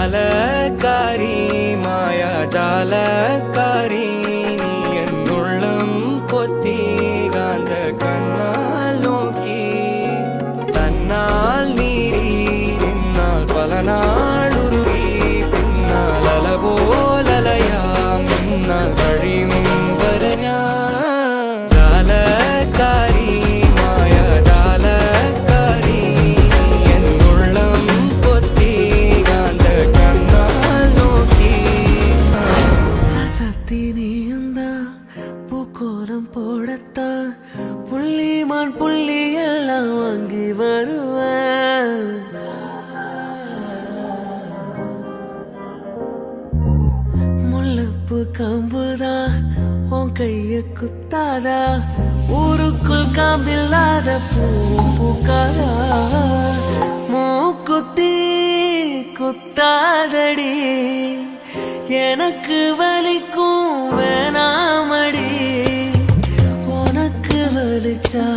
ஜாலக்காரி மாயா ஜாலக்காரி நீ என் உள்ளம் கொத்தி காந்த கண்ணால் நோக்கி தன்னால் நீரி நின்னால் பல நாள் உருகி பின்னால் அலபோலலையா முன்னால் வழியும் வரஞா ஜாலக்காரி மாயா ஜாலக்காரி என் உள்ளம் கொத்தி காந்த கண்ணால் நோக்கி சத்தி நீந்தா பூக்கோலம் போடத்தான் புள்ளிமான் புள்ளி எல்லாம் வாங்கி வருவேன் முள்ளப்பு கம்புதா உன் கைய குத்தாதா ஊருக்குள் காம்பில்லாத பூ பூக்காதா மூக்குத்தி குத்தாதடி எனக்கு வலிக்கும் வேணாமடி உனக்கு வலிச்சா